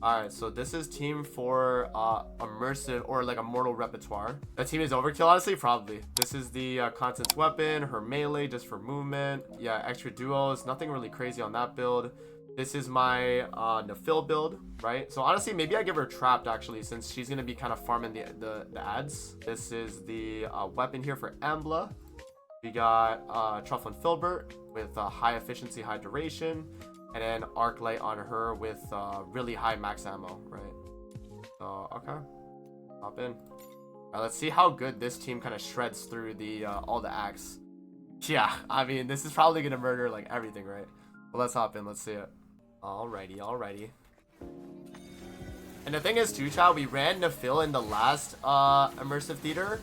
Alright, so this is team for Immersive or like Immortal Repertoire. The team is Overkill, honestly, probably. This is the Constance weapon, her melee just for movement. Yeah, extra duos, nothing really crazy on that build. This is my Nafil build, right? So honestly, maybe I give her Trapped actually, since she's gonna be kind of farming the ads. This is the weapon here for Ambla. We got Truffle and Filbert with high efficiency, high duration. And then arc light on her with really high max ammo, right? So okay, hop in. Let's see how good this team kind of shreds through the all the acts. Yeah, I mean this is probably gonna murder like everything, right? But let's hop in. Let's see it. Alrighty. And the thing is too, chat, we ran Nafil in the last immersive theater,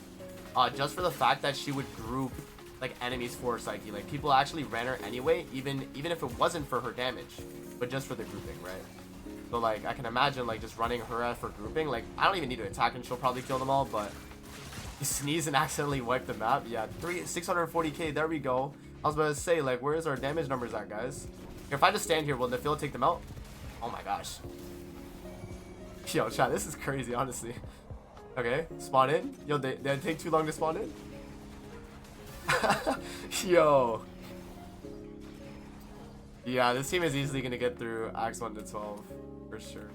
just for the fact that she would group like enemies for Psyche. Like people actually ran her anyway, even if it wasn't for her damage, but just for the grouping, right? So like I can imagine like just running her out for grouping. Like I don't even need to attack and she'll probably kill them all, but you sneeze and accidentally wipe the map. Yeah, 640k, there we go. I was about to say, like, where's our damage numbers at, guys? If I just stand here, will Nafil take them out? Oh my gosh. Yo, chat, this is crazy, honestly. Okay, spawn in. Yo, they take too long to spawn in. Yo. Yeah, this team is easily gonna get through Acts 1 to 12. For sure.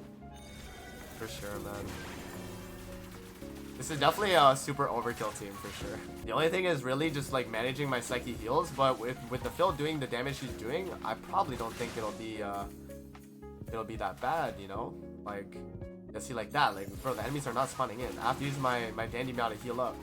For sure, man. This is definitely a super overkill team, for sure. The only thing is really just like managing my Psyche heals, but with the Phil doing the damage she's doing, I probably don't think it'll be that bad, you know? Like, let's see, like that, like, bro, the enemies are not spawning in. I have to use my dandy meow to heal up.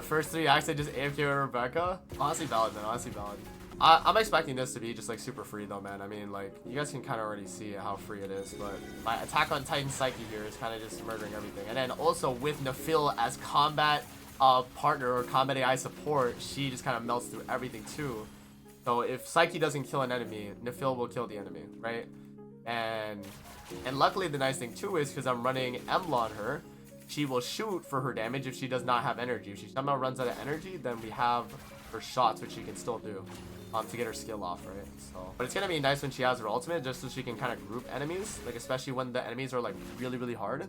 First 3 acts I just AFK with Rebecca. Honestly valid, man, honestly valid. I'm expecting this to be just like super free though, man. I mean, like, you guys can kind of already see how free it is, but my Attack on Titan Psyche here is kind of just murdering everything. And then also with Nafil as combat partner or combat AI support, she just kind of melts through everything too. So if Psyche doesn't kill an enemy, Nafil will kill the enemy, right? And luckily the nice thing too is because I'm running Embla on her, she will shoot for her damage if she does not have energy. If she somehow runs out of energy, then we have her shots, which she can still do to get her skill off, right? So, but it's gonna be nice when she has her ultimate, just so she can kind of group enemies, like especially when the enemies are like really hard.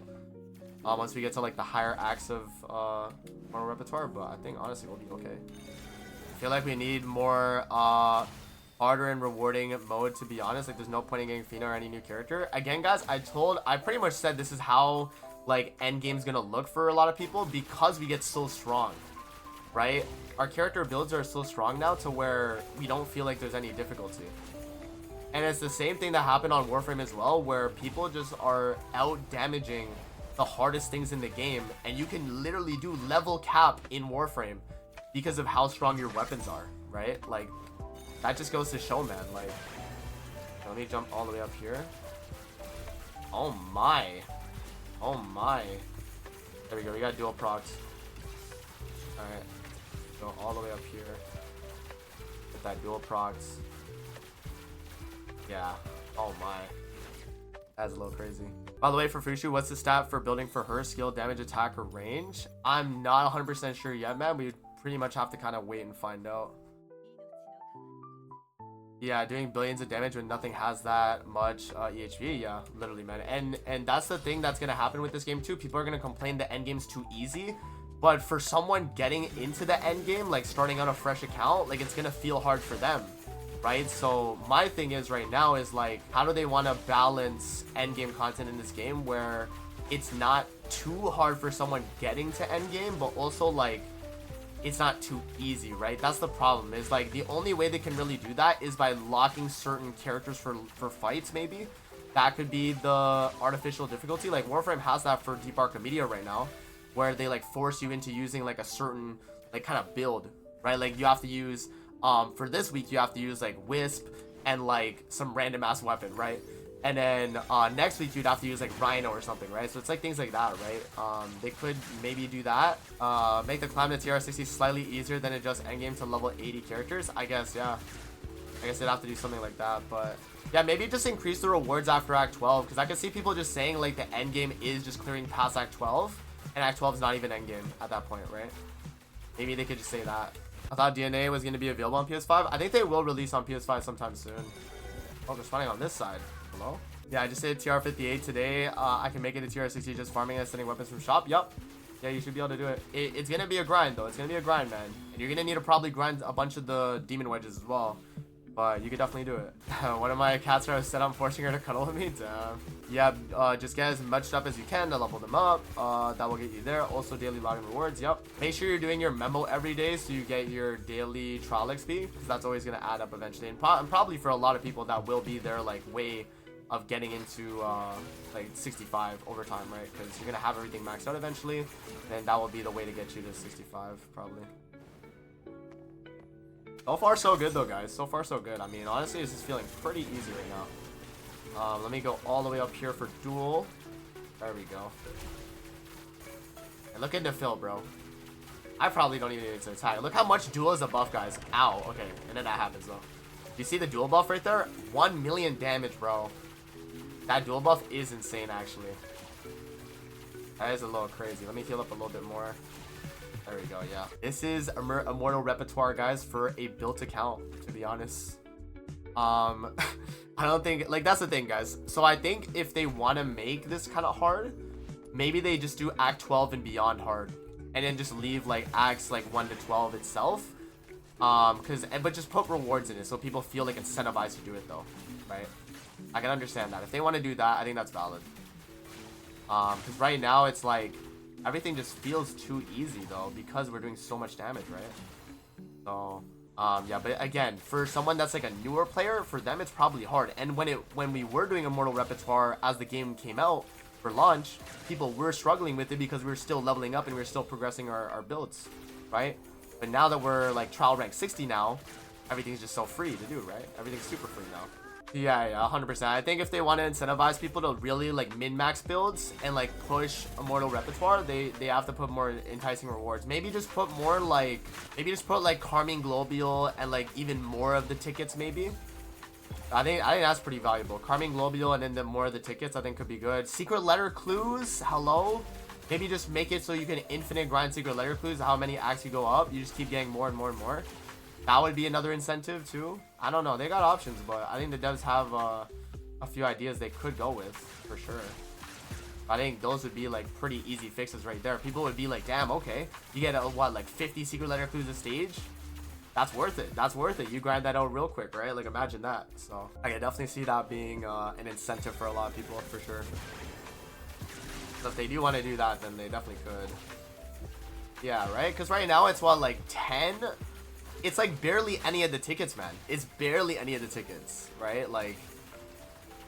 Once we get to like the higher acts of Mortal Repertoire, but I think honestly we'll be okay. I feel like we need more harder and rewarding mode, to be honest. Like there's no point in getting FINA or any new character. Again, guys, I pretty much said this is how like Endgame's gonna look for a lot of people, because we get so strong, right? Our character builds are so strong now to where we don't feel like there's any difficulty. And it's the same thing that happened on Warframe as well, where people just are out damaging the hardest things in the game, and you can literally do level cap in Warframe because of how strong your weapons are, right? Like that just goes to show, man. Like, let me jump all the way up here. Oh my. There we go, we got dual procs. Alright, go all the way up here with that dual procs. Yeah, oh my, that's a little crazy. By the way, for Fushu, what's the stat for building for her? Skill, damage, attack, or range? I'm not 100% sure yet, man. We pretty much have to kind of wait and find out. Yeah, doing billions of damage when nothing has that much EHV, yeah, literally, man. And that's the thing that's gonna happen with this game too. People are gonna complain the end game's too easy, but for someone getting into the end game, like starting on a fresh account, like it's gonna feel hard for them, right? So my thing is right now is like, how do they want to balance end game content in this game where it's not too hard for someone getting to end game, but also like it's not too easy, right? That's the problem, is like the only way they can really do that is by locking certain characters for fights. Maybe that could be the artificial difficulty. Like Warframe has that for Deep Archimedia right now, where they like force you into using like a certain like kind of build, right? Like you have to use for this week you have to use like Wisp and like some random ass weapon, right? And then next week you'd have to use like Rhino or something, right? So it's like things like that, right? They could maybe do that. Make the climb to TR60 slightly easier than adjust endgame to level 80 characters. I guess, yeah. I guess they'd have to do something like that, but yeah, maybe just increase the rewards after Act 12, because I can see people just saying like the endgame is just clearing past Act 12, and Act 12 is not even endgame at that point, right? Maybe they could just say that. I thought DNA was going to be available on PS5. I think they will release on PS5 sometime soon. Oh, they're spawning on this side. Hello? Yeah, I just hit TR 58 today. I can make it to TR 60 just farming and sending weapons from shop. Yup. Yeah, you should be able to do it. It's gonna be a grind though. It's gonna be a grind, man. And you're gonna need to probably grind a bunch of the demon wedges as well. But you could definitely do it. One of my cats are set up forcing her to cuddle with me. Damn. Yeah, just get as much stuff as you can to level them up. That will get you there. Also daily login rewards. Yep. Make sure you're doing your memo every day so you get your daily trial XP, because that's always gonna add up eventually. And probably for a lot of people that will be their like way of getting into like 65 over time, right? Because you're gonna have everything maxed out eventually, and that will be the way to get you to 65 probably. So far so good though, guys. So far so good. I mean, honestly, this is feeling pretty easy right now. Let me go all the way up here for duel. There we go. And look into Phil, bro. I probably don't even need to attack. Look how much duel is a buff, guys. Ow. Okay, and then that happens though. You see the duel buff right there? 1 million damage, bro. That duel buff is insane, actually. That is a little crazy. Let me heal up a little bit more. There we go, yeah. This is Immortal Repertoire, guys, for a built account, to be honest. I don't think, like, that's the thing, guys. So I think if they want to make this kind of hard, maybe they just do Act 12 and beyond hard. And then just leave, like, Acts, like, 1 to 12 itself. But just put rewards in it so people feel, like, incentivized to do it, though, right? I can understand that. If they want to do that, I think that's valid. Because right now, it's like, everything just feels too easy though, because we're doing so much damage, right? So yeah, but again, for someone that's like a newer player, for them it's probably hard. And when we were doing Immortal Repertoire as the game came out for launch, people were struggling with it because we were still leveling up and we were still progressing our builds, right? But now that we're like trial rank 60 now, everything's just so free to do, right? Everything's super free now. Yeah, 100%. I think if they want to incentivize people to really like min-max builds and like push Immortal Repertoire, they have to put more enticing rewards. Maybe just put more like, Carming Globule and like even more of the tickets maybe. I think that's pretty valuable. Carming Globule and then the more of the tickets I think could be good. Secret letter clues, hello? Maybe just make it so you can infinite grind secret letter clues. How many acts you go up, you just keep getting more and more and more. That would be another incentive too. I don't know. They got options, but I think the devs have a few ideas they could go with for sure. I think those would be like pretty easy fixes right there. People would be like, damn, okay, you get what, like 50 secret letter clues a stage? That's worth it. That's worth it. You grind that out real quick, right? Like imagine that. So I can definitely see that being an incentive for a lot of people for sure. So if they do want to do that, then they definitely could. Yeah, right? Because right now it's what, like 10? It's like barely any of the tickets, man. It's barely any of the tickets, right? Like,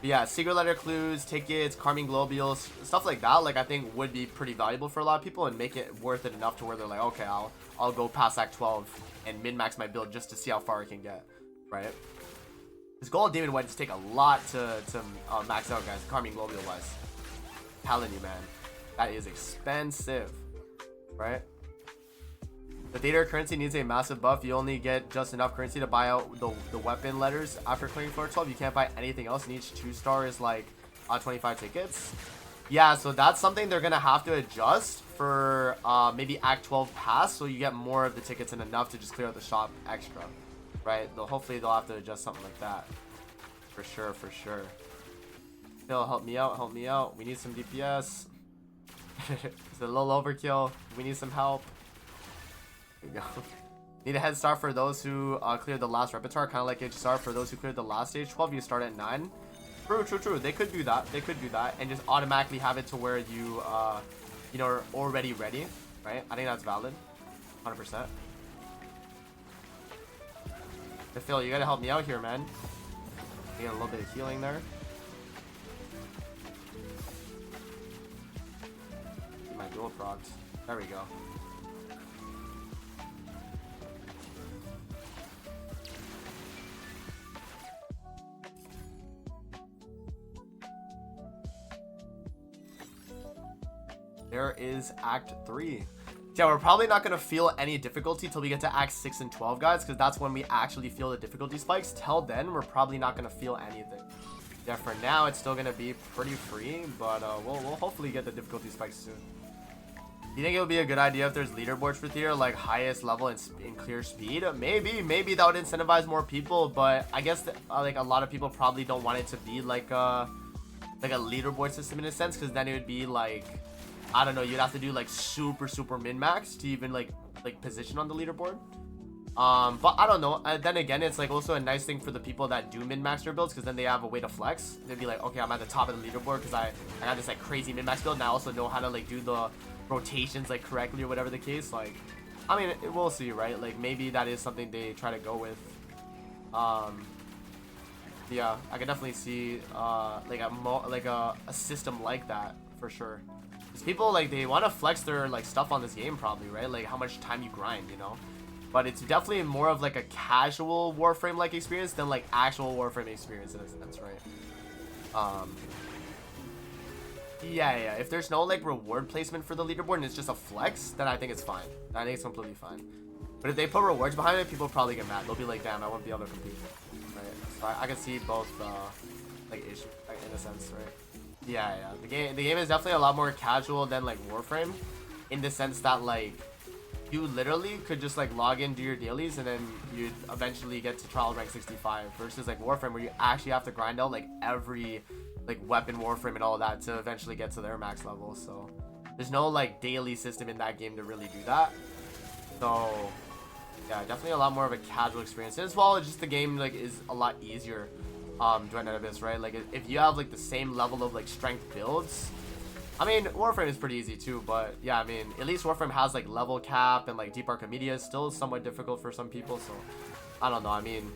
yeah, secret letter clues, tickets, Carming Globules, stuff like that, like I think would be pretty valuable for a lot of people and make it worth it enough to where they're like, okay, I'll go past Act 12 and min-max my build just to see how far I can get, right? This gold demon wedges take a lot to max out, guys, Carming Globule wise. Telling you, man, that is expensive, right? The theater currency needs a massive buff. You only get just enough currency to buy out the weapon letters after clearing floor 12. You can't buy anything else, and each 2-star is like 25 tickets. Yeah, so that's something they're gonna have to adjust for maybe Act 12 pass, so you get more of the tickets and enough to just clear out the shop extra, right? Hopefully they'll have to adjust something like that. For sure, for sure. Phil, help me out, help me out. We need some DPS. It's a little overkill. We need some help. There we go. Need a head start for those who cleared the last repertoire, kind of like HSR for those who cleared the last stage 12. You start at 9. True. They could do that. They could do that and just automatically have it to where you, you know, are already ready, right? I think that's valid, 100%. But Phil, you gotta help me out here, man. You get a little bit of healing there. My dual procs. There we go. There is Act 3. Yeah, we're probably not going to feel any difficulty till we get to Act 6 and 12, guys, because that's when we actually feel the difficulty spikes. Till then, we're probably not going to feel anything. Yeah, for now, it's still going to be pretty free, but we'll hopefully get the difficulty spikes soon. Do you think it would be a good idea if there's leaderboards for theater, like highest level in clear speed? Maybe that would incentivize more people, but I guess like a lot of people probably don't want it to be like like a leaderboard system in a sense, because then it would be like, I don't know, you'd have to do like super min max to even like position on the leaderboard. But I don't know. Then again, it's like also a nice thing for the people that do min-max their builds, because then they have a way to flex. They'd be like, okay, I'm at the top of the leaderboard because I got this like crazy min-max build, and I also know how to like do the rotations like correctly or whatever the case. Like, I mean, we'll see, right? Like maybe that is something they try to go with. Yeah, I can definitely see like a system like that for sure. Because people like they want to flex their like stuff on this game probably, right? Like how much time you grind, you know. But it's definitely more of like a casual Warframe like experience than like actual Warframe experience in a sense, right? Yeah. If there's no like reward placement for the leaderboard and it's just a flex, then I think it's fine. I think it's completely fine. But if they put rewards behind it, people probably get mad. They'll be like, damn, I won't be able to compete. Right? So I can see both like issues like, in a sense, right? Yeah. The game is definitely a lot more casual than like Warframe, in the sense that like you literally could just like log in, do your dailies, and then you'd eventually get to trial rank 65 versus like Warframe, where you actually have to grind out like every like weapon Warframe and all that to eventually get to their max level. So there's no like daily system in that game to really do that. So yeah, definitely a lot more of a casual experience. And as well, just the game like is a lot easier Duet Abyss, right? Like if you have like the same level of like strength builds, I mean, Warframe is pretty easy too, but yeah, I mean, at least Warframe has like level cap, and like Deep Archimedia is still somewhat difficult for some people, so I don't know. I mean,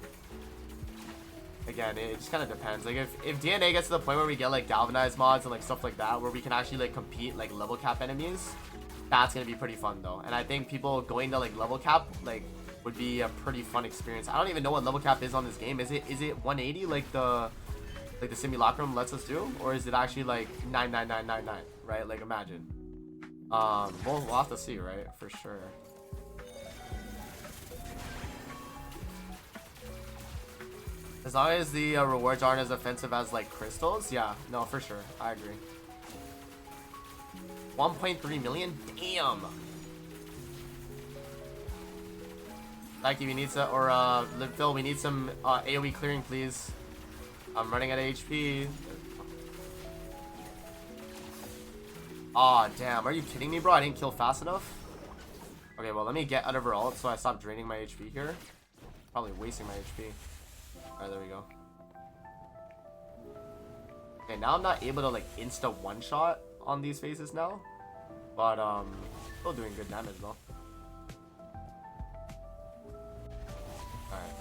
again, it just kind of depends. Like if DNA gets to the point where we get like galvanized mods and like stuff like that, where we can actually like compete like level cap enemies, that's gonna be pretty fun though. And I think people going to like level cap like would be a pretty fun experience. I don't even know what level cap is on this game. Is it 180 like the simulacrum lets us do, or is it actually like 99999, right? Like imagine. We'll have to see, right? For sure. As long as the rewards aren't as offensive as like crystals, yeah, no, for sure, I agree. 1.3 million, damn. Like, we need some, or Phil, we need some AoE clearing, please. I'm running out of HP. Aw, damn. Are you kidding me, bro? I didn't kill fast enough? Okay, well, let me get out of her ult so I stop draining my HP here. Probably wasting my HP. Alright, there we go. Okay, now I'm not able to, like, insta one-shot on these phases now. But, still doing good damage, though. Alright.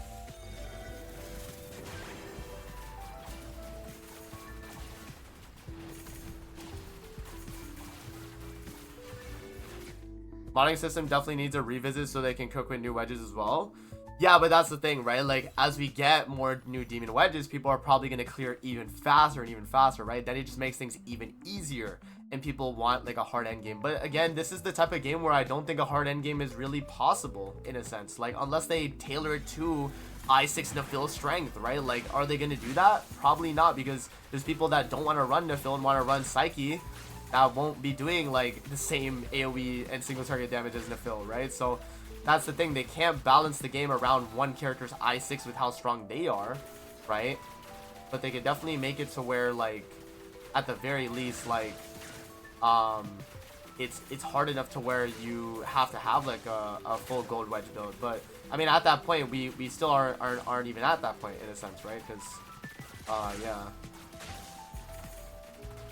Modding system definitely needs a revisit so they can cook with new wedges as well. Yeah, but that's the thing, right? Like, as we get more new demon wedges, people are probably going to clear even faster, right? Then it just makes things even easier, and people want, like, a hard end game. But again, this is the type of game where I don't think a hard end game is really possible, in a sense. Like, unless they tailor it to I6 Nafil strength, right? Like, are they going to do that? Probably not, because there's people that don't want to run Nafil and want to run Psyche that won't be doing like the same AoE and single target damage as Nafil, right? So that's the thing, they can't balance the game around one character's I6 with how strong they are, right? But they could definitely make it to where, like, at the very least, like, it's hard enough to where you have to have like a full gold wedge build. But I mean, at that point, we still aren't even at that point in a sense, right? Because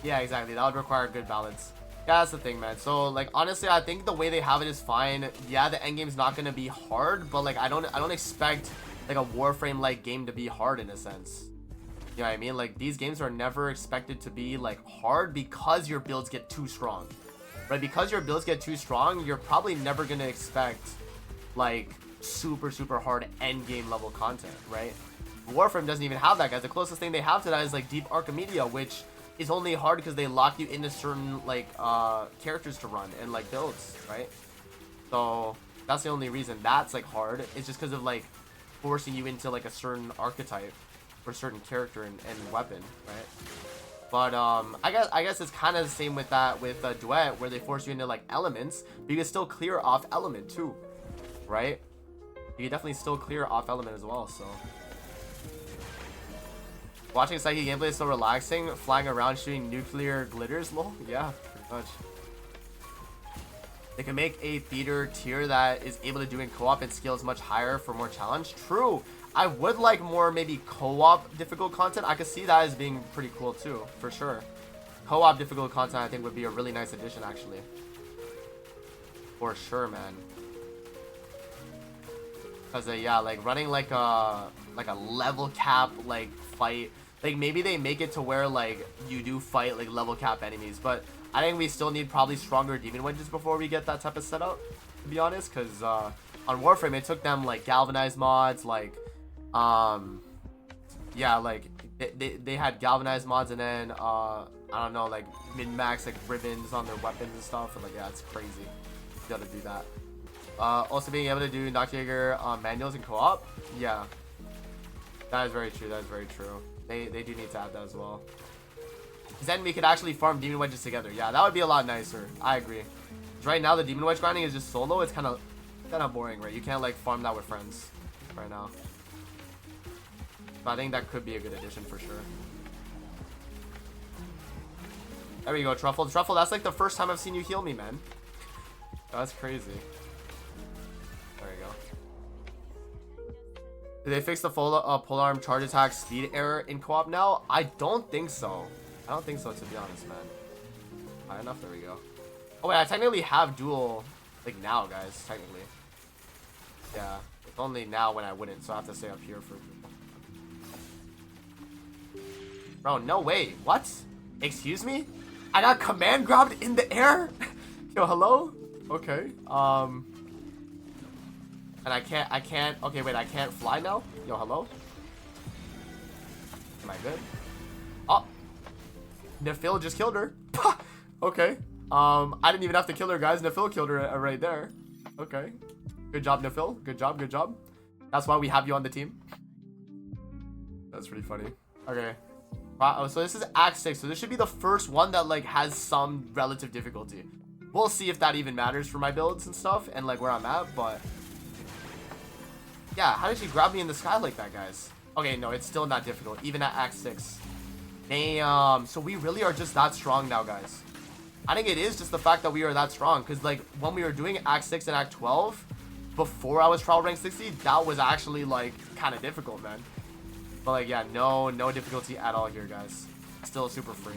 yeah, exactly. That would require a good balance. Yeah, that's the thing, man. So, like, honestly, I think the way they have it is fine. Yeah, the end game's not gonna be hard, but like, I don't expect like a Warframe-like game to be hard in a sense. You know what I mean? Like, these games are never expected to be like hard because your builds get too strong, right? Because your builds get too strong, you're probably never gonna expect like super hard end game level content, right? Warframe doesn't even have that, guys. The closest thing they have to that is like Deep Archimedia, which is only hard because they lock you into certain like characters to run and like builds, right? So that's the only reason that's like hard. It's just because of like forcing you into like a certain archetype or certain character and weapon, right? But I guess it's kind of the same with that with Duet, where they force you into like elements, but you can still clear off element too, right? You can definitely still clear off element as well. So Watching Psyche gameplay is so relaxing. Flying around shooting nuclear glitters, lol. Yeah, pretty much. They can make a theater tier that is able to do in co-op and scales much higher for more challenge. True. I would like more maybe co-op difficult content. I could see that as being pretty cool too, for sure. Co-op difficult content I think would be a really nice addition actually. For sure, man. Cause yeah, like running like a level cap like fight. Like maybe they make it to where like you do fight like level cap enemies, but I think we still need probably stronger demon wedges before we get that type of setup, to be honest. Cause on Warframe it took them like galvanized mods, like yeah, like they had galvanized mods, and then I don't know, like min-max like ribbons on their weapons and stuff, and like yeah, it's crazy to be able to do that. Also being able to do Noctjaeger manuals in co-op, yeah, that is very true. That is very true. They do need to add that as well. Then we could actually farm demon wedges together. Yeah, that would be a lot nicer. I agree. Right now the demon wedge grinding is just solo. It's kind of boring, right? You can't like farm that with friends right now. But I think that could be a good addition for sure. There we go, Truffle. Truffle, that's like the first time I've seen you heal me, man. That's crazy. There you go. Did they fix the polearm charge attack speed error in co-op now? I don't think so. I don't think so, to be honest, man. High enough. There we go. Oh wait, I technically have dual like now, guys. Technically. Yeah. It's only now when I wouldn't, so I have to stay up here for. Bro, no way. What? Excuse me? I got command grabbed in the air? Yo, hello? Okay. And I can't. Okay, wait, I can't fly now? Yo, hello? Am I good? Oh. Nafil just killed her. Okay. I didn't even have to kill her, guys. Nafil killed her right there. Okay. Good job, Nafil. Good job, good job. That's why we have you on the team. That's pretty funny. Okay. Wow, so this is Act 6. So this should be the first one that like has some relative difficulty. We'll see if that even matters for my builds and stuff and like where I'm at, but yeah, how did she grab me in the sky like that, guys? Okay, no, it's still not difficult, even at Act 6. Damn, so we really are just that strong now, guys. I think it is just the fact that we are that strong, because like when we were doing Act 6 and Act 12 before I was trial rank 60, that was actually like kind of difficult, man. But like yeah, no difficulty at all here, guys. Still super free.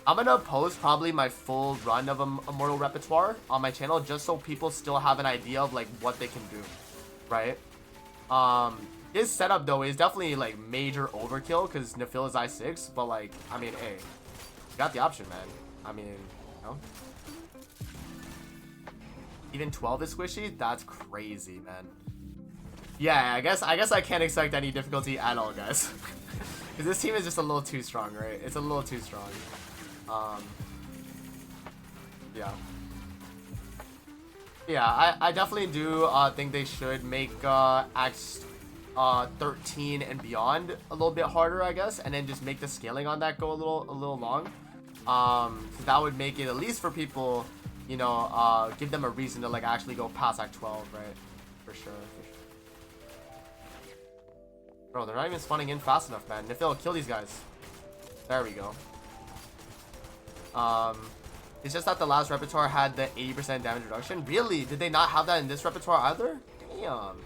I'm gonna post probably my full run of Immortal Repertoire on my channel just so people still have an idea of like what they can do, right? His setup though is definitely like major overkill because Nafil is I6, but like I mean, hey, you got the option, man. I mean, you know, even 12 is squishy. That's crazy, man. Yeah, I guess I can't expect any difficulty at all, guys. Because this team is just a little too strong, right? It's a little too strong. Yeah, I definitely do think they should make Acts 13 and beyond a little bit harder, I guess, and then just make the scaling on that go a little long. So that would make it, at least for people, you know, give them a reason to like actually go past Act 12, right? For sure. Bro, they're not even spawning in fast enough, man. Nafil, kill these guys. There we go. It's just that the last repertoire had the 80% damage reduction. Really? Did they not have that in this repertoire either? Damn.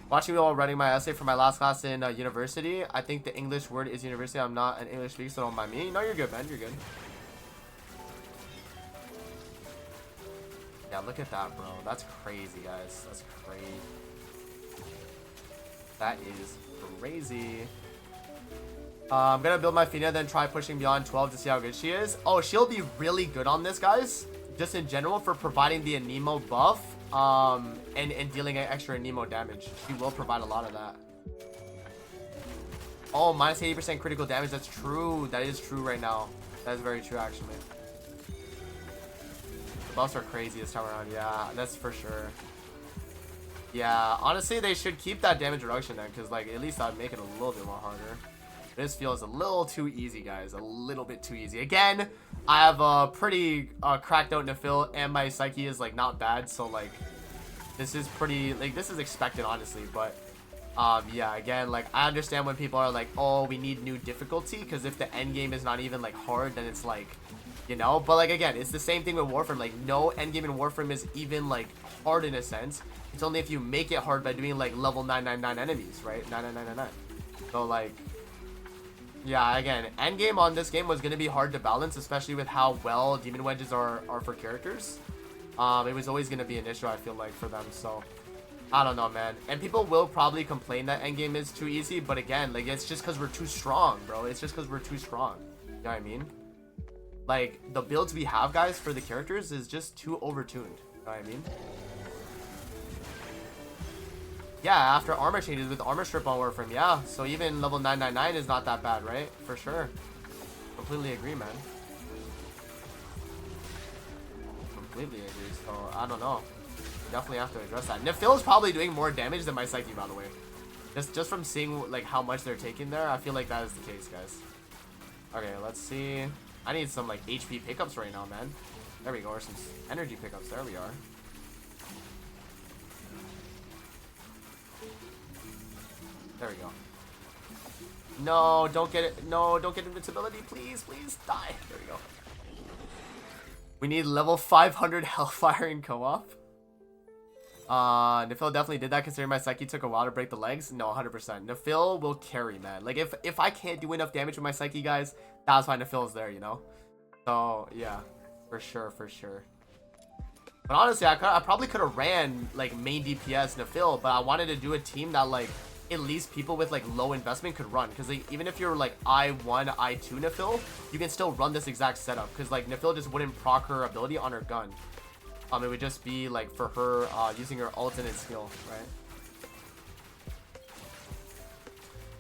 Watching me while writing my essay for my last class in university. I think the English word is university. I'm not an English speaker, so don't mind me. No, you're good, man. You're good. Yeah, look at that, bro. That's crazy, guys. That's crazy. That is crazy. I'm gonna build my FINA, then try pushing beyond 12 to see how good she is. Oh, she'll be really good on this, guys. Just in general for providing the Anemo buff, and dealing extra Anemo damage. She will provide a lot of that. Oh, minus 80% critical damage. That's true. That is true right now. That is very true, actually. The buffs are crazy this time around. Yeah, that's for sure. Yeah, honestly, they should keep that damage reduction then, because like at least that would make it a little bit more harder. This feels a little too easy, guys. A little bit too easy. Again, I have a pretty cracked out Nafil, and my Psyche is like not bad, so like this is pretty, like this is expected, honestly. But Yeah, again, like, I understand when people are like, oh, we need new difficulty, because if the end game is not even, like, hard, then it's like, you know? But, like, again, it's the same thing with Warframe. Like, no end game in Warframe is even, like, hard in a sense. It's only if you make it hard by doing, like, level 999 enemies, right? 99999. So, like, yeah, again, end game on this game was going to be hard to balance, especially with how well Demon Wedges are for characters. It was always going to be an issue, I feel like, for them, so... I don't know, man. And people will probably complain that endgame is too easy, but again, like, it's just because we're too strong, bro. It's just because we're too strong. You know what I mean? Like, the builds we have, guys, for the characters is just too overtuned. You know what I mean? Yeah, after armor changes with armor strip on Warframe, yeah. So even level 999 is not that bad, right? For sure. Completely agree, man. Completely agree. So, I don't know. Definitely have to address that. Nifil is probably doing more damage than my Psyche, by the way. Just from seeing like how much they're taking there, I feel like that is the case, guys. Okay, let's see. I need some like HP pickups right now, man. There we go, or some energy pickups. There we are. There we go. No, don't get it. No, don't get invincibility. Please, please die. There we go. We need level 500 Hellfire in co-op. Nifil definitely did that considering my Psyche took a while to break the legs. No, 100%. Nifil will carry, man. Like, if I can't do enough damage with my Psyche, guys, that's why Nifil's there, you know? So, yeah. For sure, for sure. But honestly, I probably could have ran, like, main DPS Nifil, but I wanted to do a team that, like, at least people with, like, low investment could run. Because, like, even if you're, like, I1, I2 Nifil, you can still run this exact setup. Because, like, Nifil just wouldn't proc her ability on her gun. It would just be like for her using her alternate skill, right?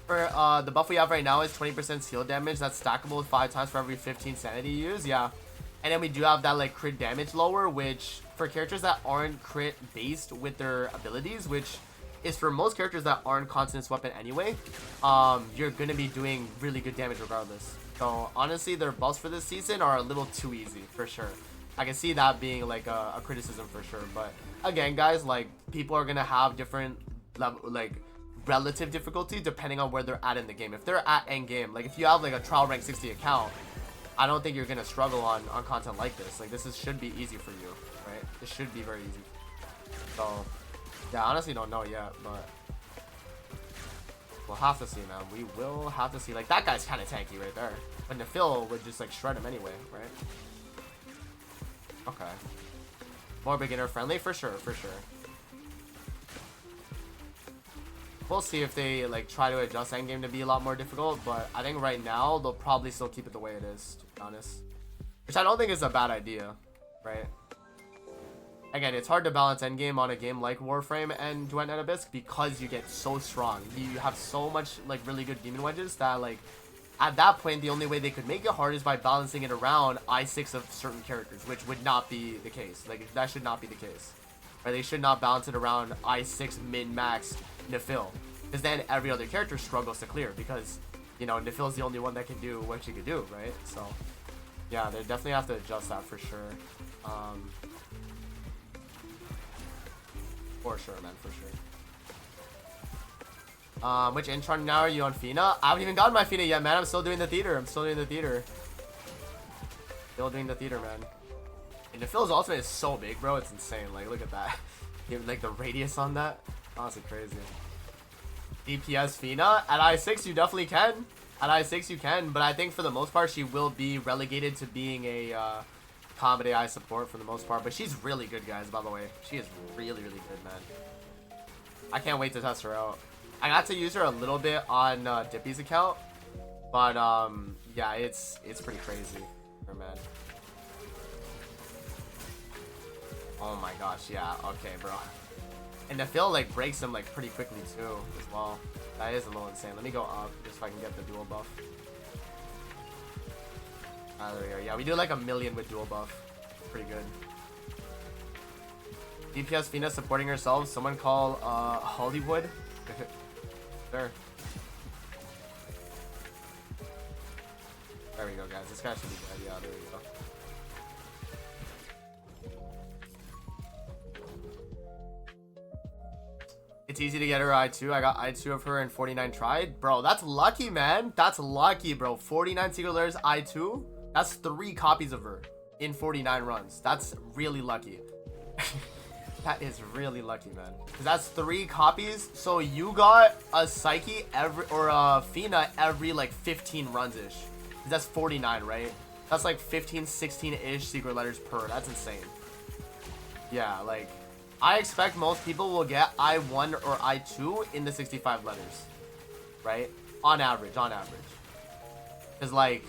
For the buff we have right now is 20% seal damage. That's stackable 5 times for every 15 sanity you use. Yeah. And then we do have that like crit damage lower, which for characters that aren't crit based with their abilities, which is for most characters that aren't constant weapon anyway, you're gonna be doing really good damage regardless. So honestly, their buffs for this season are a little too easy for sure. I can see that being like a criticism for sure, but again, guys, like people are gonna have different level, like relative difficulty depending on where they're at in the game. If they're at end game, like if you have like a trial rank 60 account, I don't think you're gonna struggle on content like this. Like this should be easy for you, right? This should be very easy. So yeah, I honestly don't know yet, but we'll have to see, man. We will have to see. Like that guy's kind of tanky right there, but Nifil would just like shred him anyway, right? Okay. More beginner friendly for sure, for sure. We'll see if they like try to adjust endgame to be a lot more difficult, but I think right now they'll probably still keep it the way it is, to be honest. Which I don't think is a bad idea, right? Again, it's hard to balance endgame on a game like Warframe and Duet and Abyss because you get so strong. You have so much like really good demon wedges that like at that point, the only way they could make it hard is by balancing it around I6 of certain characters, which would not be the case. Like, that should not be the case. Right? They should not balance it around I6 min-max Nifil. Because then every other character struggles to clear because, you know, Nifil's the only one that can do what she could do, right? So, yeah, they definitely have to adjust that for sure. For sure, man, for sure. Which intron now are you on FINA? I haven't even gotten my FINA yet, man. I'm still doing the theater. Still doing the theater, man. And Nifil's ultimate is so big, bro. It's insane. Like, look at that. Like, the radius on that. Honestly, crazy. DPS FINA? At I6, you definitely can. At I6, you can. But I think for the most part, she will be relegated to being a combat AI support for the most part. But she's really good, guys, by the way. She is really, really good, man. I can't wait to test her out. I got to use her a little bit on Dippy's account, but yeah, it's pretty crazy, man. Oh my gosh, yeah, okay, bro. And Nifil like breaks him like pretty quickly too, as well. That is a little insane. Let me go up just so I can get the dual buff. There we go. Yeah, we do like 1 million with dual buff. Pretty good. DPS FINA supporting herself. Someone call Hollywood. There. There we go, guys. This guy should be dead. Yeah, there we go. It's easy to get her I2. I got I2 of her in 49 tried. Bro, that's lucky, man. That's lucky, bro. 49 secret letters I2. That's 3 copies of her in 49 runs. That's really lucky. That is really lucky, man. Because that's 3 copies. So you got a Psyche every, or a FINA every like 15 runs-ish. That's 49, right? That's like 15, 16-ish secret letters per. That's insane. Yeah, like, I expect most people will get I1 or I2 in the 65 letters. Right? On average, on average. Because, like,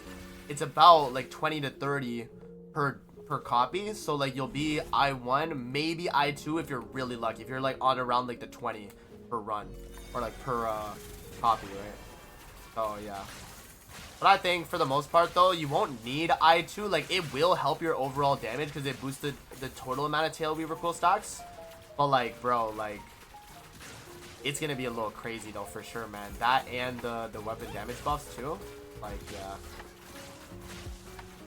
it's about like 20 to 30 per copy. So, like, you'll be I1, maybe I2 if you're really lucky. If you're, like, on around, like, the 20 per run. Or, like, per copy, right? Oh, yeah. But I think for the most part though, you won't need I2. Like, it will help your overall damage because it boosts the total amount of Tail Weaver cool stacks. But like, bro, like, it's gonna be a little crazy though for sure, man. That and the weapon damage buffs too. Like, yeah.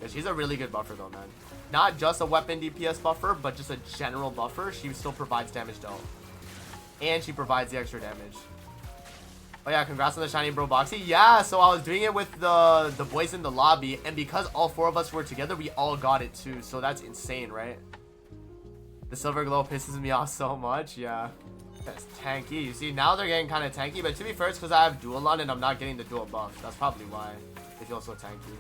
She's a really good buffer though, man. Not just a weapon DPS buffer, but just a general buffer. She still provides damage though. And she provides the extra damage. Oh yeah, congrats on the shiny bro boxy. Yeah, so I was doing it with the boys in the lobby, and because all 4 of us were together, we all got it too. So that's insane, right? The silver glow pisses me off so much. Yeah, that's tanky. You see, now they're getting kind of tanky, but to be fair, it's because I have dual on and I'm not getting the dual buff. That's probably why they feel so tanky.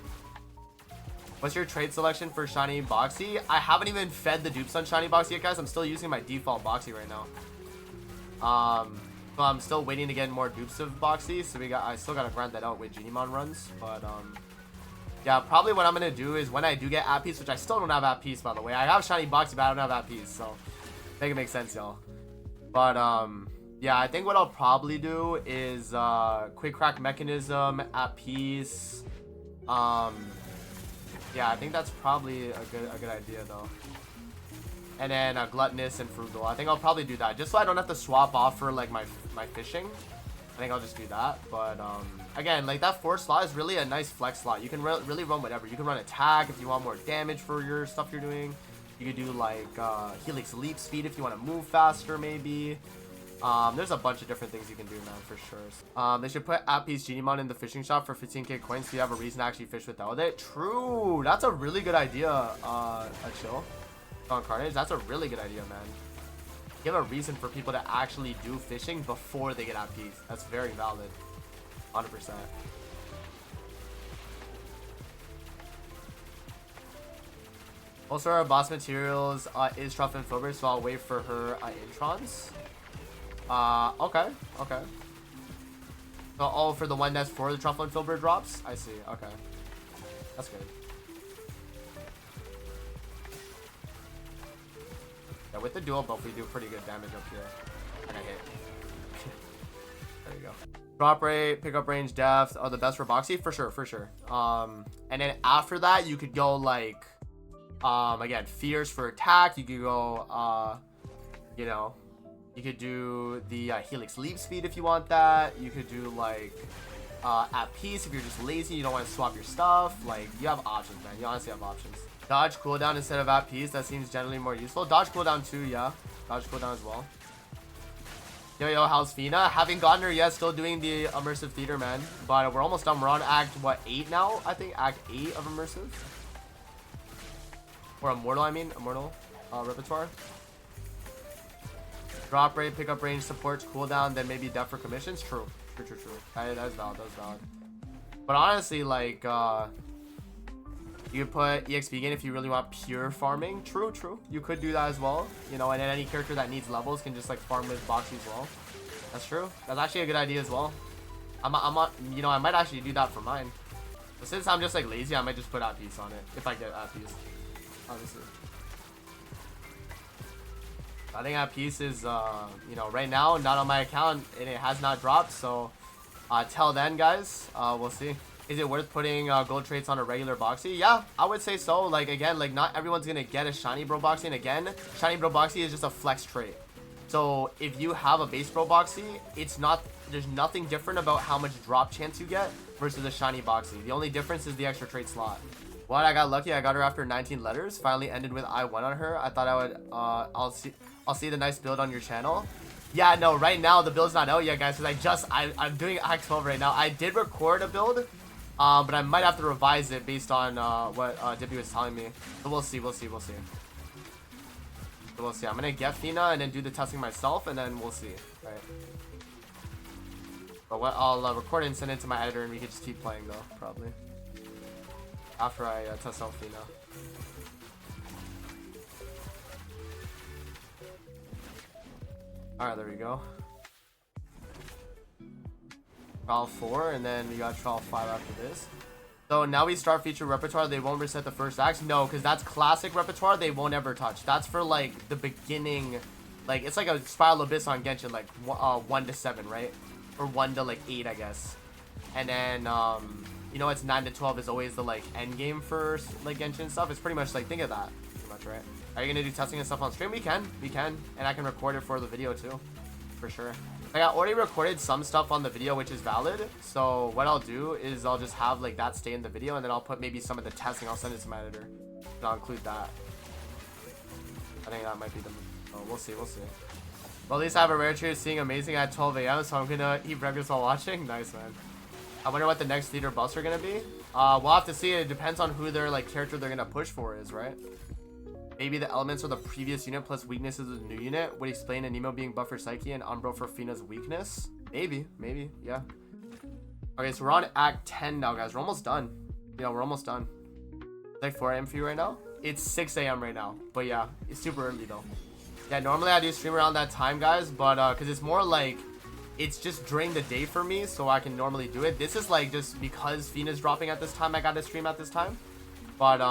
What's your trade selection for shiny boxy? I haven't even fed the dupes on shiny boxy yet, guys. I'm still using my default boxy right now. So I'm still waiting to get more dupes of boxy, so I still gotta grind that out with Genimon runs. But yeah, probably what I'm gonna do is when I do get app piece, which I still don't have app piece, by the way. I have shiny boxy, but I don't have app piece, so make it make sense, y'all. But yeah, I think what I'll probably do is quick crack mechanism, app piece. Yeah, I think that's probably a good idea though. And then gluttonous and frugal. I think I'll probably do that just so I don't have to swap off for like my fishing. I think I'll just do that. But again, like that 4th slot is really a nice flex slot. You can really run whatever. You can run attack if you want more damage for your stuff you're doing. You could do like Helix leap speed if you want to move faster maybe. There's a bunch of different things you can do, man, for sure. They should put app piece Genimon in the fishing shop for 15k coins so you have a reason to actually fish without it. True. That's a really good idea, a chill. On Carnage, that's a really good idea, man. Give a reason for people to actually do fishing before they get app piece. That's very valid. 100%. Also, our boss materials is Truff and Filbert, so I'll wait for her introns. Okay. So, oh, for the one that's for the Truffle and Filbert drops? I see, okay. That's good. Yeah, with the dual buff, we do pretty good damage up here. And I hit. There you go. Drop rate, pickup range, depth are the best for boxy? For sure. And then after that, you could go like, again, fierce for attack. You could go, you know, you could do the Helix leap speed if you want that. You could do like, at peace if you're just lazy, you don't want to swap your stuff. Like, you have options, man. You honestly have options. Dodge cooldown instead of at peace. That seems generally more useful. Dodge cooldown too, yeah. Dodge cooldown as well. Yo, how's FINA? Haven't gotten her yet. Still doing the immersive theater, man. But we're almost done. We're on act, what, 8 now? I think act 8 of immersive. Or immortal, I mean. Immortal repertoire. Drop rate, pickup range, supports cooldown, then maybe depth for commissions. True. That's valid. But honestly, like, you could put EXP gain if you really want pure farming. True. You could do that as well. You know, and then any character that needs levels can just like farm with boxy as well. That's true. That's actually a good idea as well. You know, I might actually do that for mine. But since I'm just like lazy, I might just put app piece on it if I get app piece. Obviously. I think app piece is, you know, right now not on my account and it has not dropped. So, till then, guys, we'll see. Is it worth putting gold traits on a regular boxy? Yeah, I would say so. Like, again, like not everyone's gonna get a shiny bro boxy, and again, shiny bro boxy is just a flex trait. So if you have a base bro boxy, there's nothing different about how much drop chance you get versus a shiny boxy. The only difference is the extra trait slot. What, I got lucky. I got her after 19 letters. Finally ended with I1 on her. I thought I would I'll see the nice build on your channel. Yeah, no, right now the build's not out yet, guys, because I'm doing Act 12 right now. I did record a build, but I might have to revise it based on what Dippy was telling me. But we'll see. So we'll see. I'm gonna get FINA and then do the testing myself, and then we'll see. Right. But what I'll record it and send it to my editor, and we can just keep playing though, probably. After I test out FINA. Alright, there we go. Trial 4, and then we got Trial 5 after this. So now we start feature repertoire. They won't reset the first acts. No, because that's classic repertoire. They won't ever touch. That's for like the beginning. Like it's like a Spiral Abyss on Genshin, like 1 to 7, right? Or 1 to like 8, I guess. And then you know, it's 9 to 12 is always the like end game for like Genshin stuff. It's pretty much like, think of that, pretty much, right? Are you gonna do testing and stuff on stream? We can, and I can record it for the video too, for sure. Like I already recorded some stuff on the video, which is valid. So what I'll do is I'll just have like that stay in the video, and then I'll put maybe some of the testing. I'll send it to my editor, and I'll include that. I think that might be the. Oh, we'll see. Well, at least I have a rare treat of seeing amazing at 12 a.m. So I'm gonna eat breakfast while watching. Nice, man. I wonder what the next leader buffs are gonna be. We'll have to see. It depends on who their like character they're gonna push for is, right? Maybe the elements of the previous unit plus weaknesses of the new unit would explain Anemo being buff for Psyche and Umbro for FINA's weakness. Maybe, yeah. Okay, so we're on Act 10 now, guys. We're almost done. Yeah, we're almost done. It's like 4 a.m. for you right now? It's 6 a.m. right now. But yeah, it's super early though. Yeah, normally I do stream around that time, guys. But because it's more like, it's just during the day for me, so I can normally do it. This is like just because FINA's dropping at this time, I got to stream at this time. But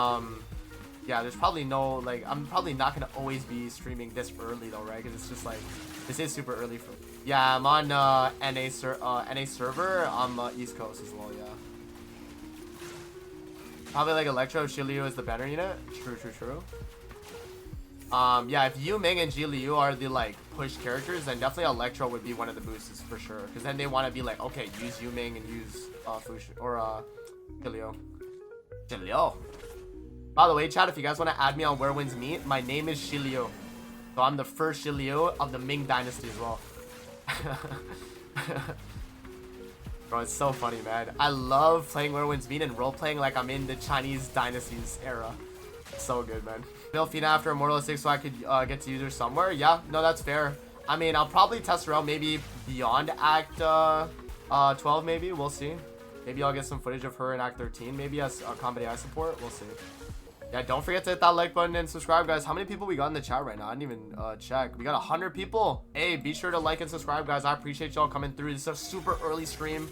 yeah, there's probably no, like, I'm probably not going to always be streaming this early though, right? Because it's just like, this is super early for me. Yeah, I'm on NA server. I'm East Coast as well, yeah. Probably like Electro, Shiliu is the banner unit. True. Yeah, if Yu Ming and Ji Liu are the like push characters, then definitely Electro would be one of the boosts for sure. Because then they want to be like, okay, use Yu Ming and use Fush or Shiliu. By the way, chat, if you guys want to add me on Where Winds Meet, my name is Shiliu. So I'm the first Shiliu of the Ming Dynasty as well. Bro, it's so funny, man. I love playing Where Winds Meet and role-playing like I'm in the Chinese dynasties era. It's so good, man. Build FINA after Immortal 6 so I could get to use her somewhere. Yeah, no, that's fair. I mean, I'll probably test her out maybe beyond Act 12, maybe. We'll see. Maybe I'll get some footage of her in Act 13, maybe as combat AI support. We'll see. Yeah, don't forget to hit that like button and subscribe, guys. How many people we got in the chat right now? I didn't even check. We got 100 people. Hey, be sure to like and subscribe, guys. I appreciate y'all coming through. This is a super early stream.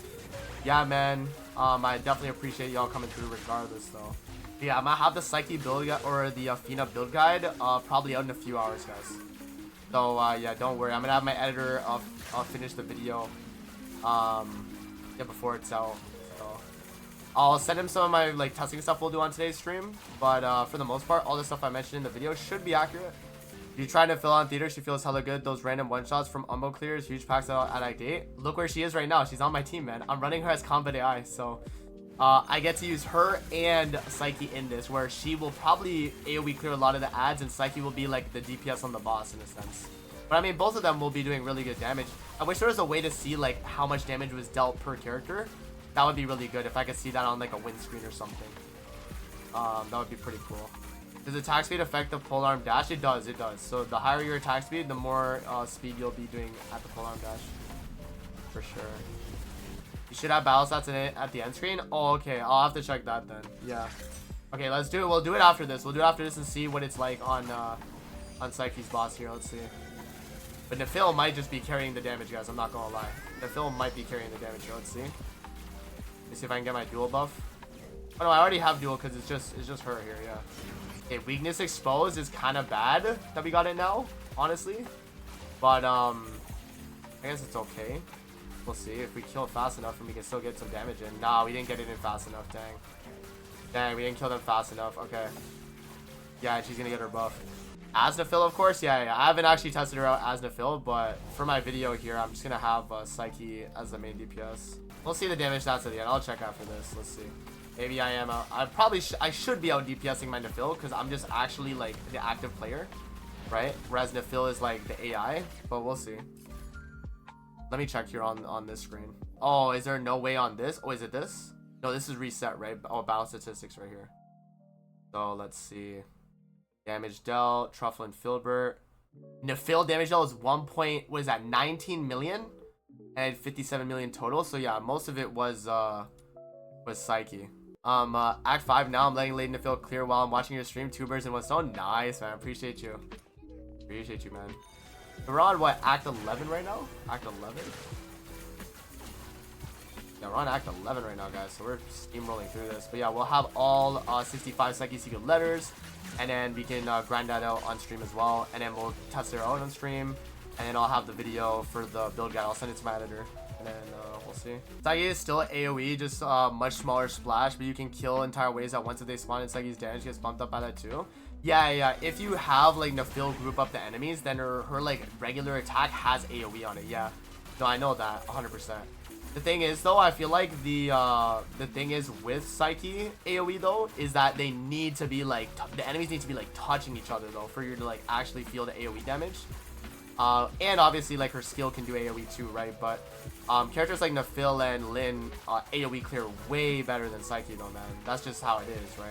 Yeah, man. I definitely appreciate y'all coming through regardless, though. Yeah, I'm gonna have the Psyche build or the FINA build guide probably out in a few hours, guys. So yeah, don't worry. I'm gonna have my editor finish the video yeah, before it's out. I'll send him some of my like testing stuff we'll do on today's stream, but for the most part, all the stuff I mentioned in the video should be accurate. If you're trying to fill on theater, she feels hella good. Those random one-shots from Umbo clears, huge packs at Act 8. Look where she is right now. She's on my team, man. I'm running her as combat AI, so I get to use her and Psyche in this, where she will probably AoE clear a lot of the ads, and Psyche will be like the DPS on the boss in a sense. But I mean, both of them will be doing really good damage. I wish there was a way to see like how much damage was dealt per character. That would be really good if I could see that on like a win screen or something. That would be pretty cool. Does attack speed affect the polearm dash? It does. So the higher your attack speed, the more speed you'll be doing at the polearm dash. For sure. You should have battle stats in it at the end screen. Oh, okay. I'll have to check that then. Yeah. Okay, let's do it. We'll do it after this. We'll do it after this and see what it's like on Psyche's boss here. Let's see. But Nephil might just be carrying the damage, guys. I'm not gonna lie. Nephil might be carrying the damage here. Let's see. Let's see if I can get my dual buff. Oh no, I already have dual because it's just her here, yeah. Okay, weakness exposed is kind of bad that we got it now, honestly. But I guess it's okay. We'll see if we kill it fast enough and we can still get some damage in. Nah, we didn't get it in fast enough, dang. Dang, we didn't kill them fast enough. Okay. Yeah, she's gonna get her buff. As Nephil, of course, yeah. I haven't actually tested her out as Nephil, but for my video here, I'm just gonna have Psyche as the main DPS. We'll see the damage stats at the end. I'll check after this. Let's see. Maybe I am out. I should be out DPSing my Nephil because I'm just actually like the active player, right? Whereas Nephil is like the AI, but we'll see. Let me check here on this screen. Oh, is there no way on this? Oh, is it this? No, this is reset, right? Oh, battle statistics right here. So let's see. Damage dealt, Truffle and Filbert. Nafil damage dealt was 19 million and 57 million total. So yeah, most of it was Psyche. Act 5 now. I'm letting Lady Nafil clear while I'm watching your stream. 2 birds in 1 stone. Nice, man. Appreciate you. Appreciate you, man. We're on what, Act 11 right now? Act 11? Yeah, we're on Act 11 right now, guys. So we're steamrolling through this. But yeah, we'll have all 65 Psyche secret letters. And then we can grind that out on stream as well. And then we'll test it out on stream. And then I'll have the video for the build guide. I'll send it to my editor. And then we'll see. Psyche is still AoE, just much smaller splash. But you can kill entire waves at once if they spawn. And Psyche's damage gets bumped up by that too. Yeah. If you have like Nafil group up the enemies, then her like regular attack has AoE on it. Yeah. No, I know that 100%. The thing is though, I feel like the thing is with Psyche AoE though, is that they need to be like, the enemies need to be like touching each other though, for you to like actually feel the AoE damage. And obviously like her skill can do AoE too, right? But characters like Nafil and Lin AoE clear way better than Psyche though, man. That's just how it is, right?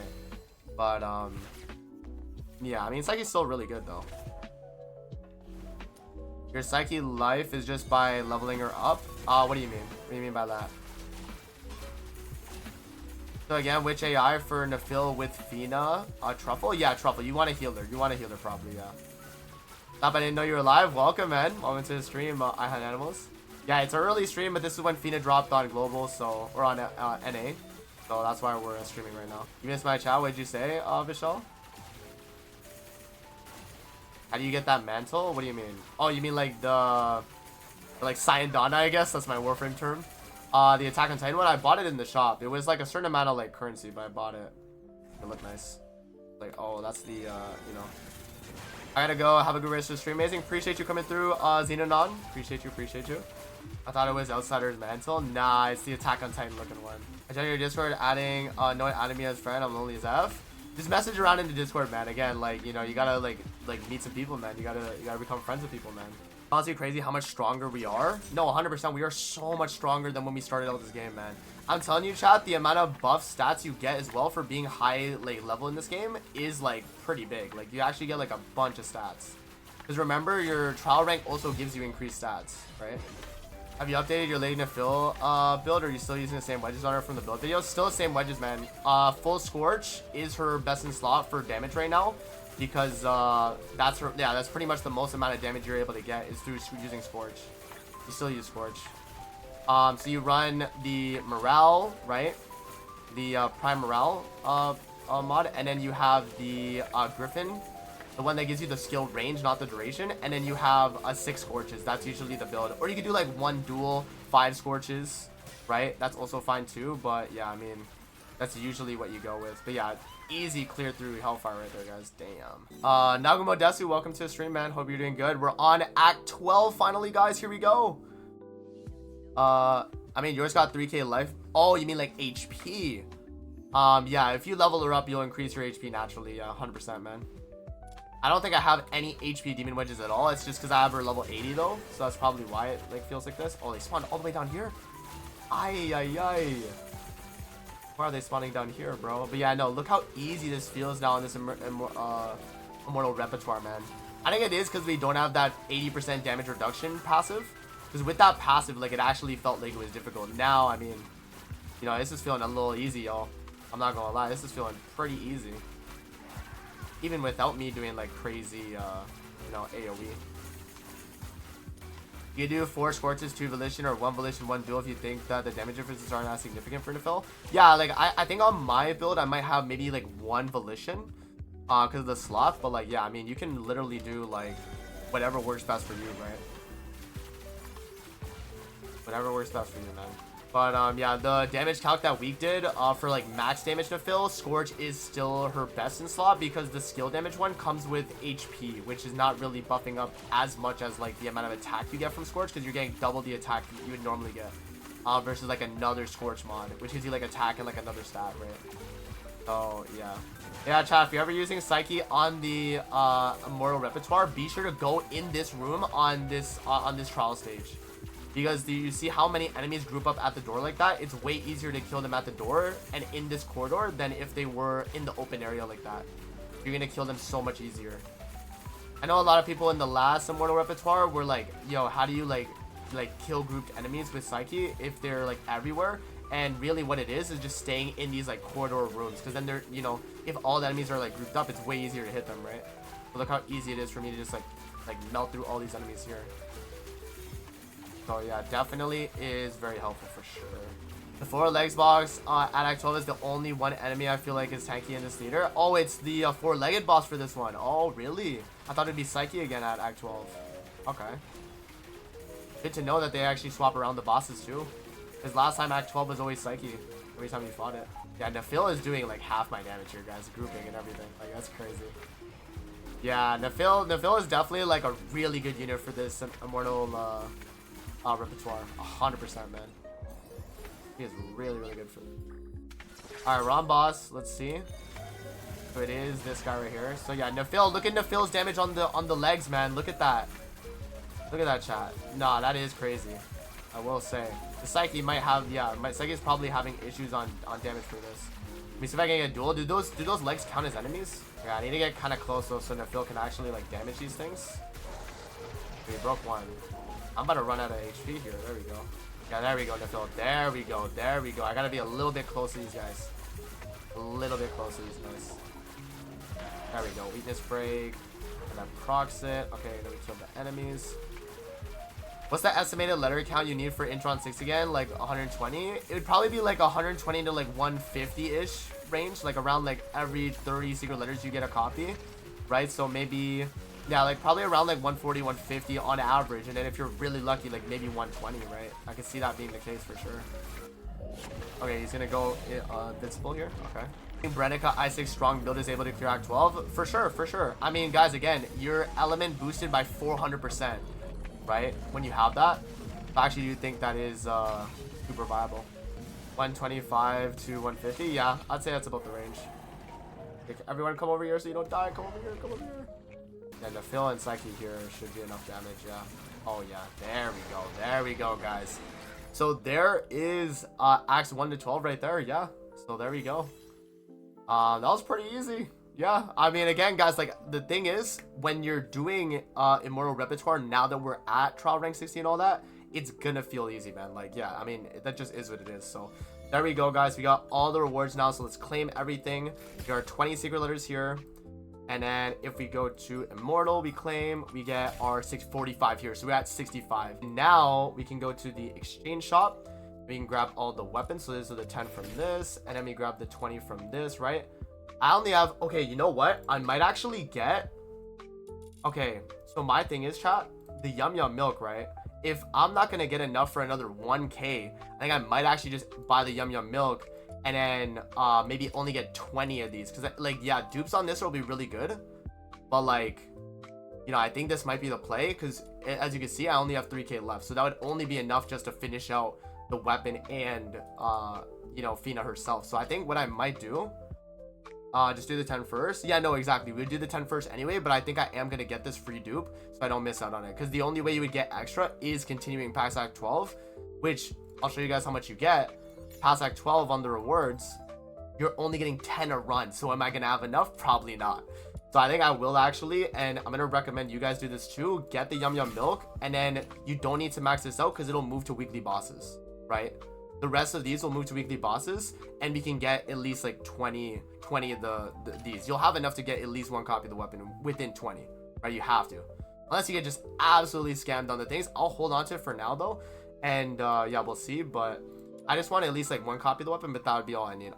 But yeah, I mean Psyche's still really good though. Your Psyche life is just by leveling her up? What do you mean? What do you mean by that? So again, which AI for Nafil with FINA? Truffle? Yeah, Truffle. You want to heal her. You want to heal her probably, yeah. Stop, I didn't know you were live. Welcome, man. Welcome to the stream, I Hunt Animals. Yeah, it's an early stream, but this is when FINA dropped on Global, so, or on NA. So that's why we're streaming right now. You missed my chat. What did you say, Vishal? How do you get that mantle? What do you mean? Oh, you mean like like Sayandana, I guess? That's my Warframe term. The Attack on Titan one, I bought it in the shop. It was like a certain amount of like currency, but I bought it. It looked nice. Like, oh, that's the, you know. I gotta go. Have a good rest of the stream. Amazing. Appreciate you coming through, Xenanon. Appreciate you. I thought it was Outsider's Mantle. Nah, it's the Attack on Titan looking one. I joined your Discord adding, no one added me as friend. I'm lonely as F. Just message around in the Discord, man. Again, like, you know, you gotta like meet some people, man. You gotta become friends with people, man. Honestly, crazy how much stronger we are. No, 100%. We are so much stronger than when we started out this game, man. I'm telling you, chat, the amount of buff stats you get as well for being high like level in this game is like pretty big. Like you actually get like a bunch of stats. Because remember, your trial rank also gives you increased stats, right? Have you updated your Lady Nafil build, or are you still using the same wedges on her from the build video? Still the same wedges, man. Full Scorch is her best in slot for damage right now, because that's her. Yeah, that's pretty much the most amount of damage you're able to get is through using Scorch. You still use Scorch. So you run the Morale, right? The Prime Morale mod, and then you have the Griffin. The one that gives you the skill range, not the duration. And then you have 6 Scorches. That's usually the build. Or you could do like 1 duel, 5 Scorches, right? That's also fine too. But yeah, I mean, that's usually what you go with. But yeah, easy clear through Hellfire right there, guys. Damn. Nagumo Desu, welcome to the stream, man. Hope you're doing good. We're on Act 12 finally, guys. Here we go. I mean, yours got 3k life. Oh, you mean like HP? Yeah, if you level her up, you'll increase your HP naturally. Yeah, 100%, man. I don't think I have any HP demon wedges at all. It's just because I have her level 80 though, so that's probably why it like feels like this. Oh, they spawned all the way down here. Ay. Why are they spawning down here, bro? But yeah, no, look how easy this feels now in this Immortal Repertoire, man. I think it is because we don't have that 80% damage reduction passive. Because with that passive, like, it actually felt like it was difficult. Now, I mean, you know, this is feeling a little easy, y'all. I'm not gonna lie, this is feeling pretty easy. Even without me doing, like, crazy, you know, AoE. You do 4 Scorches, 2 Volition, or 1 Volition, 1 Duel if you think that the damage differences aren't as significant for Nafil. Yeah, like, I think on my build, I might have maybe, like, 1 Volition. Because of the sloth. But, like, yeah, I mean, you can literally do, like, whatever works best for you, right? Whatever works best for you, man. But, yeah, the damage calc that Week did for, like, max damage to fill, Scorch is still her best in slot because the skill damage one comes with HP, which is not really buffing up as much as, like, the amount of attack you get from Scorch because you're getting double the attack you would normally get versus, like, another Scorch mod, which gives you, like, attack and, like, another stat, right? Oh, yeah. Yeah, chat, if you're ever using Psyche on the Immortal Repertoire, be sure to go in this room on this trial stage. Because do you see how many enemies group up at the door like that? It's way easier to kill them at the door and in this corridor than if they were in the open area like that. You're gonna kill them so much easier. I know a lot of people in the last Immortal Repertoire were like, yo, how do you like kill grouped enemies with Psyche if they're like everywhere? And really what it is just staying in these like corridor rooms, because then they're, you know, if all the enemies are like grouped up, it's way easier to hit them, right? But look how easy it is for me to just like melt through all these enemies here. So yeah, definitely is very helpful for sure. The 4 legs boss at Act 12 is the only one enemy I feel like is tanky in this leader. Oh, it's the 4-legged boss for this one. Oh, really? I thought it'd be Psyche again at Act 12. Okay. Good to know that they actually swap around the bosses too. Because last time Act 12 was always Psyche every time you fought it. Yeah, Nafil is doing like half my damage here, guys. Grouping and everything. Like, that's crazy. Yeah, Nafil is definitely like a really good unit for this Immortal Repertoire. 100%, man. He is really, really good for them. Alright, we're on boss. Let's see. So it is this guy right here. So yeah, Nafil, look at Nafil's damage on the legs, man. Look at that. Look at that, chat. Nah, that is crazy. I will say. The Psyche might have, yeah, my Psyche is probably having issues on damage for this. Let me see if I can get a duel. Do those legs count as enemies? Yeah, I need to get kind of close though, so Nafil can actually like damage these things. We broke one. I'm about to run out of HP here. There we go. Yeah, there we go, Nafil. There we go. There we go. I gotta be a little bit close to these guys. A little bit close to these guys. There we go. Weakness break. And then procs it. Okay, then we kill the enemies. What's the estimated letter count you need for Intron 6 again? Like 120? It would probably be like 120 to like 150-ish range. Like around like every 30 secret letters you get a copy. Right? So maybe, yeah, like probably around like 140, 150 on average. And then if you're really lucky, like maybe 120, right? I can see that being the case for sure. Okay, he's gonna go invincible here. Okay. Brenica I6 strong build is able to clear Act 12. For sure, for sure. I mean, guys, again, your element boosted by 400%. Right? When you have that, I actually do think that is super viable. 125 to 150, yeah, I'd say that's about the range. Okay, everyone come over here so you don't die. Come over here, come over here. Yeah, Nafil and Psyche here should be enough damage, yeah. Oh yeah, there we go, guys. So there is Acts 1 to 12 right there, yeah. So there we go. That was pretty easy. Yeah, I mean, again, guys, like, the thing is, when you're doing Immortal Repertoire, now that we're at Trial Rank 60 and all that, it's gonna feel easy, man. Like, yeah, I mean, that just is what it is. So, there we go, guys. We got all the rewards now, so let's claim everything. There are 20 secret letters here. And then, if we go to Immortal, we claim, we get our 645 here. So, we're at 65. Now, we can go to the exchange shop. We can grab all the weapons. So, these are the 10 from this. And then we grab the 20 from this, right? I only have, okay, you know what? I might actually get, okay, so my thing is, chat, the Yum Yum Milk, right? If I'm not going to get enough for another 1k, I think I might actually just buy the Yum Yum Milk and then maybe only get 20 of these. Because, like, yeah, dupes on this will be really good. But, like, you know, I think this might be the play because, as you can see, I only have 3k left. So that would only be enough just to finish out the weapon and, you know, FINA herself. So I think what I might do, just do the 10 first. Yeah, no, exactly. We would do the 10 first anyway, but I think I am going to get this free dupe so I don't miss out on it. Because the only way you would get extra is continuing past Act 12, which I'll show you guys how much you get. Past Act 12 on the rewards, you're only getting 10 a run. So am I going to have enough? Probably not. So I think I will actually, and I'm going to recommend you guys do this too. Get the Yum Yum Milk, and then you don't need to max this out because it'll move to weekly bosses, right? The rest of these will move to weekly bosses, and we can get at least like 20 of these. You'll have enough to get at least one copy of the weapon within 20, right? You have to. Unless you get just absolutely scammed on the things. I'll hold on to it for now, though. And, yeah, we'll see. But I just want at least like one copy of the weapon, but that would be all I need.